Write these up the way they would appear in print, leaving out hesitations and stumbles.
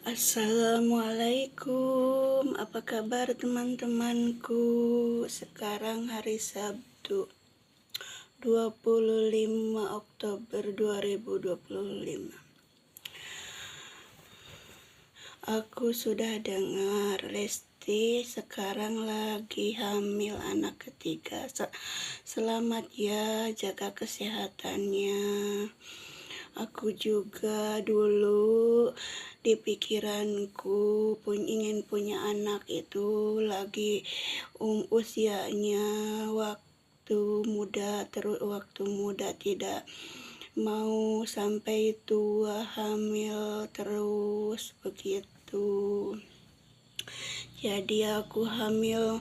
Assalamualaikum, apa kabar teman-temanku? Sekarang hari Sabtu 25 Oktober 2025. Aku sudah dengar Lesti sekarang lagi hamil anak ketiga. Selamat ya, jaga kesehatannya. Aku juga dulu di pikiranku ingin punya anak itu lagi usianya waktu muda tidak mau sampai tua hamil terus begitu. Jadi aku hamil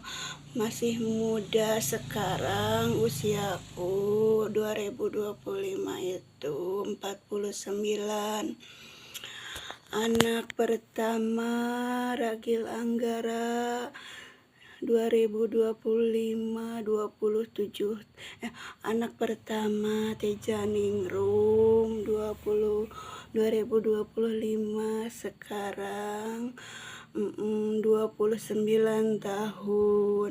masih muda, sekarang usiaku 2025 itu 49. Anak pertama Ragil Anggara 2025 27. Anak pertama Teja Ningrum 2025, sekarang 29 tahun.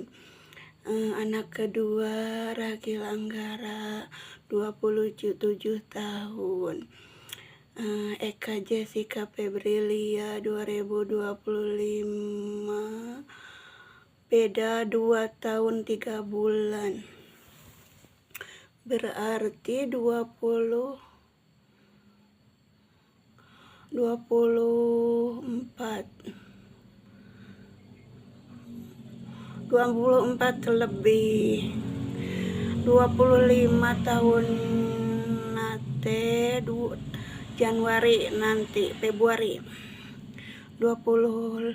Anak kedua Ragil Anggara 27 tahun. Eka Jessica Febrilia 2025, beda 2 tahun 3 bulan, berarti 24 lebih 25 tahun nate Januari nanti Februari 25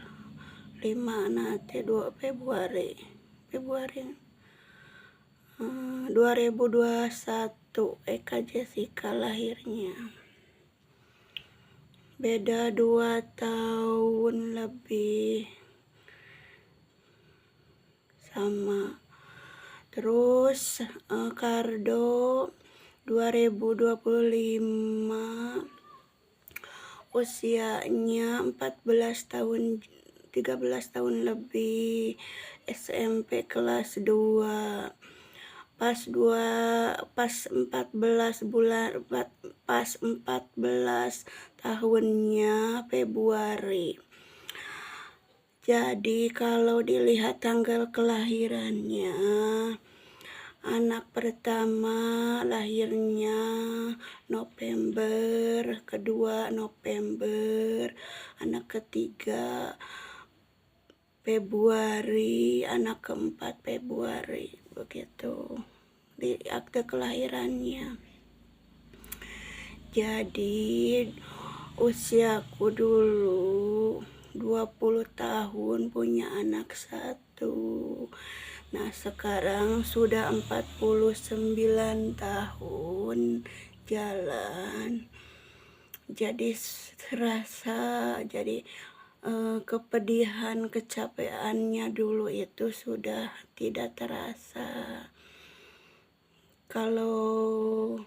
nanti 2 Februari 2021 Eka Jessica lahirnya, beda 2 tahun lebih sama. Terus Kardo 2025, usianya 14 tahun 13 tahun lebih, SMP kelas 2. Pas 14 tahunnya Februari. Jadi kalau dilihat tanggal kelahirannya, anak pertama lahirnya November, kedua November, anak ketiga Februari, anak keempat Februari, begitu di akte kelahirannya. Jadi usiaku dulu 20 tahun punya anak 1. Nah, sekarang sudah 49 tahun jalan. Jadi serasa kepedihan, kecapeannya dulu itu sudah tidak terasa. Kalau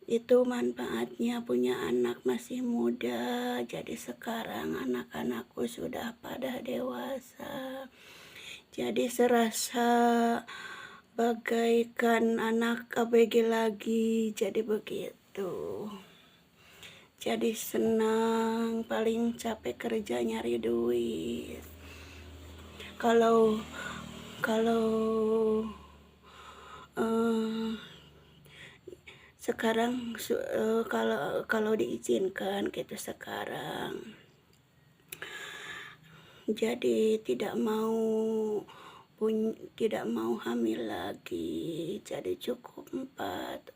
itu manfaatnya punya anak masih muda. Jadi sekarang anak-anakku sudah pada dewasa. Jadi serasa bagaikan anak ABG lagi. Jadi begitu. Jadi senang, paling capek kerja nyari duit. Kalau sekarang kalau diizinkan gitu sekarang, jadi tidak mau hamil lagi, jadi cukup 4,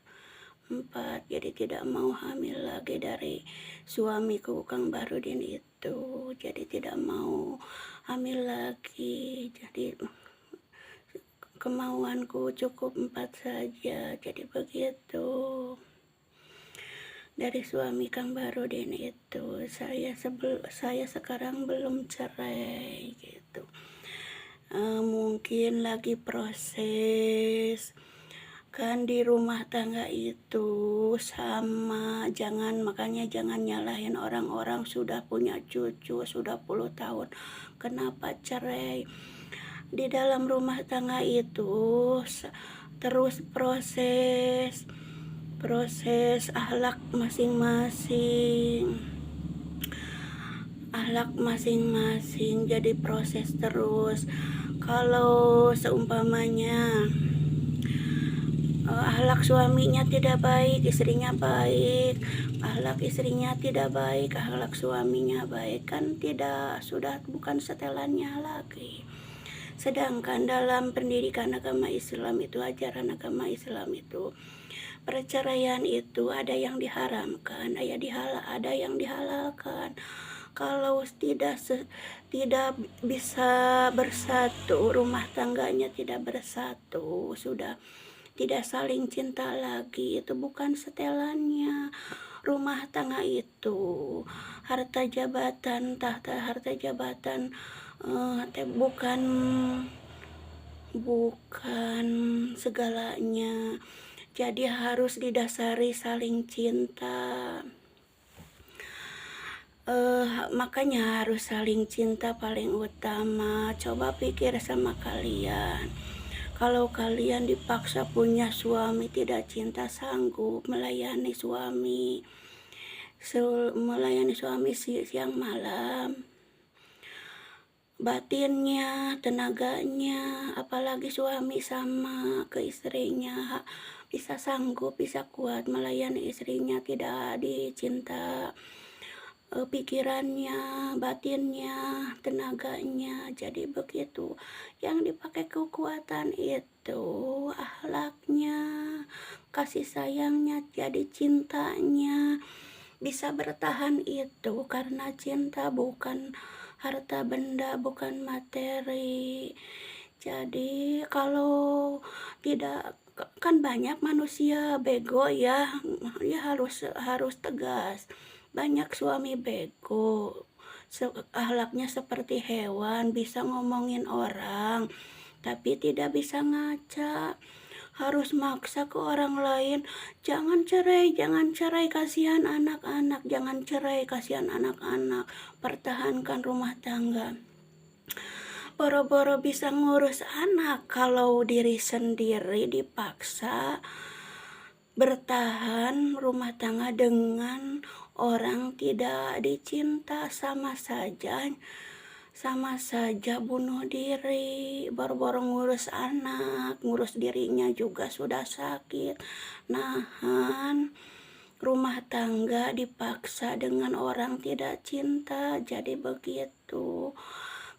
jadi tidak mau hamil lagi dari suamiku Kang Barudin itu, jadi tidak mau hamil lagi, jadi kemauanku cukup 4 saja. Jadi begitu. Dari suami Kang Barudin itu saya sekarang belum cerai gitu. Mungkin lagi proses Kan di rumah tangga itu sama, makanya jangan nyalahin orang-orang sudah punya cucu, sudah puluh tahun, kenapa cerai. Di dalam rumah tangga itu terus proses akhlak masing-masing, jadi proses terus. Kalau seumpamanya akhlak suaminya tidak baik, istrinya baik, akhlak istrinya tidak baik, akhlak suaminya baik, kan tidak, sudah bukan setelannya lagi. Sedangkan dalam pendidikan agama Islam itu, ajaran agama Islam itu, perceraian itu ada yang diharamkan, ada yang dihalalkan. Kalau tidak bisa bersatu, rumah tangganya tidak bersatu, sudah tidak saling cinta lagi, itu bukan setelannya. Rumah tangga itu harta jabatan, tahta harta jabatan, bukan segalanya. Jadi harus didasari saling cinta. Makanya harus saling cinta paling utama. Coba pikir sama kalian, kalau kalian dipaksa punya suami tidak cinta, sanggup melayani suami siang malam, batinnya, tenaganya, apalagi suami sama ke istrinya, bisa sanggup, bisa kuat melayani istrinya, tidak dicinta pikirannya, batinnya, tenaganya. Jadi begitu, yang dipakai kekuatan itu akhlaknya, kasih sayangnya, jadi cintanya. Bisa bertahan itu karena cinta, bukan harta benda, bukan materi. Jadi kalau tidak, kan banyak manusia bego ya, harus tegas. Banyak suami bego, akhlaknya seperti hewan, bisa ngomongin orang, tapi tidak bisa ngaca. Harus maksa ke orang lain, jangan cerai, kasihan anak-anak, kasihan anak-anak, pertahankan rumah tangga. Boro-boro bisa ngurus anak, kalau diri sendiri dipaksa bertahan rumah tangga dengan orang tidak dicinta, sama saja bunuh diri. Boro-boro ngurus anak, ngurus dirinya juga sudah sakit. Nahan rumah tangga dipaksa dengan orang tidak cinta, jadi begitu.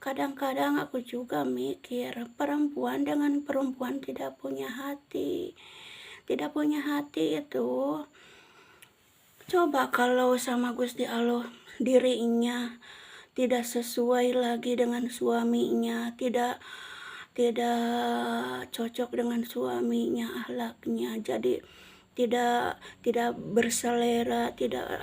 Kadang-kadang aku juga mikir, perempuan dengan perempuan tidak punya hati itu, coba kalau sama Gusti Allah dirinya tidak sesuai lagi dengan suaminya, tidak cocok dengan suaminya akhlaknya, jadi tidak berselera,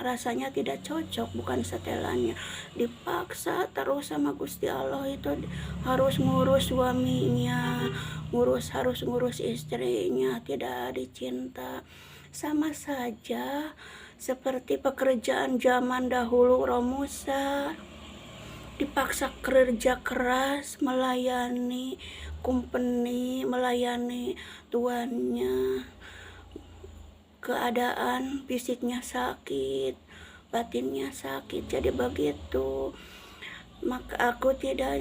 rasanya tidak cocok, bukan setelannya. Dipaksa terus sama Gusti Allah itu harus ngurus suaminya, harus ngurus istrinya, tidak dicinta. Sama saja seperti pekerjaan zaman dahulu, Romusa dipaksa kerja keras, melayani company, melayani tuannya. Keadaan fisiknya sakit, batinnya sakit, jadi begitu. Maka aku tidak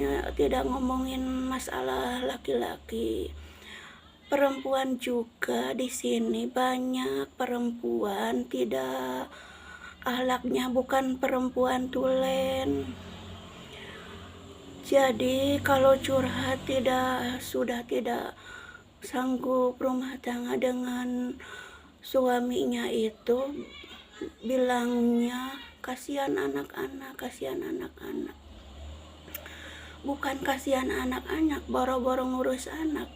ngomongin masalah laki-laki, perempuan juga. Di sini banyak perempuan tidak, akhlaknya bukan perempuan tulen. Jadi kalau curhat sudah tidak sanggup rumah tangga dengan suaminya itu, bilangnya kasihan anak-anak. Bukan kasihan anak-anak, boro-boro ngurus anak,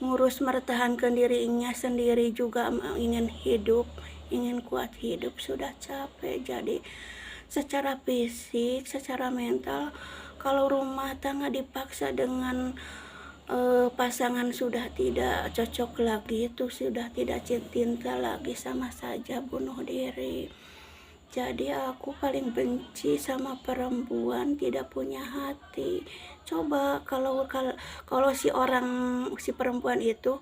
ngurus mertahankan dirinya sendiri juga, ingin kuat hidup, sudah capek. Jadi secara fisik, secara mental, kalau rumah tangga dipaksa dengan pasangan sudah tidak cocok lagi, itu sudah tidak cinta lagi, sama saja bunuh diri. Jadi aku paling benci sama perempuan tidak punya hati. Coba kalau si perempuan itu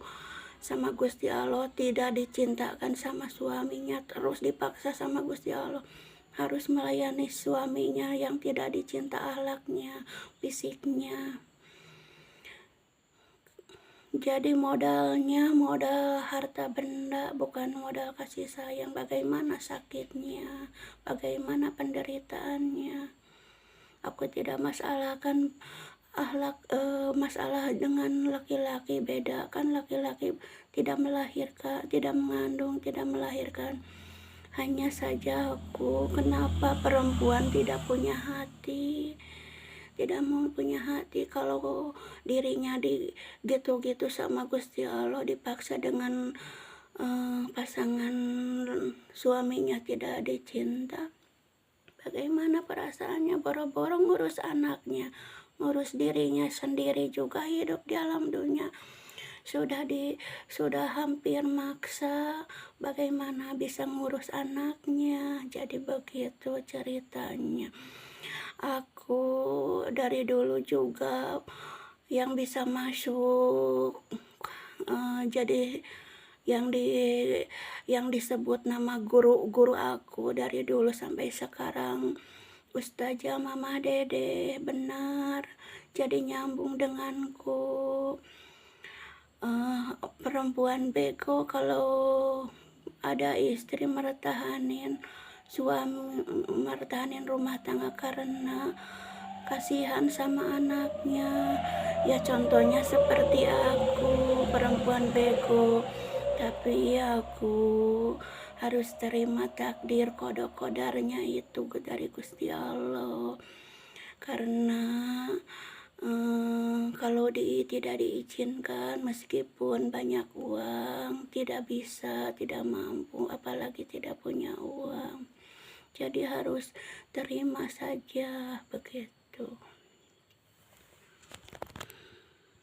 sama Gusti Allah tidak dicintakan sama suaminya, terus dipaksa sama Gusti Allah harus melayani suaminya yang tidak dicinta akhlaknya, fisiknya. Jadi modalnya modal harta benda, bukan modal kasih sayang. Bagaimana sakitnya, bagaimana penderitaannya. Aku tidak masalahkan masalah dengan laki-laki, beda kan, laki-laki tidak melahirkan, tidak mengandung, tidak melahirkan. Hanya saja kenapa perempuan tidak punya hati, tidak mau punya hati kalau dirinya gitu-gitu sama Gusti Allah, dipaksa dengan pasangan suaminya tidak dicinta. Bagaimana perasaannya, boro-boro ngurus anaknya, ngurus dirinya sendiri juga hidup di alam dunia. Sudah hampir maksa, bagaimana bisa ngurus anaknya. Jadi begitu ceritanya. Aku dari dulu juga yang bisa masuk jadi yang disebut nama guru aku dari dulu sampai sekarang, Ustazah Mama Dede, benar. Jadi nyambung denganku. Perempuan bego kalau ada istri mertahanin rumah tangga karena kasihan sama anaknya. Ya contohnya seperti aku, perempuan bego, tapi aku harus terima takdir kodok-kodarnya itu dari Gusti Allah. Karena kalau tidak diizinkan, meskipun banyak uang, tidak bisa, tidak mampu, apalagi tidak punya uang. Jadi harus terima saja begitu.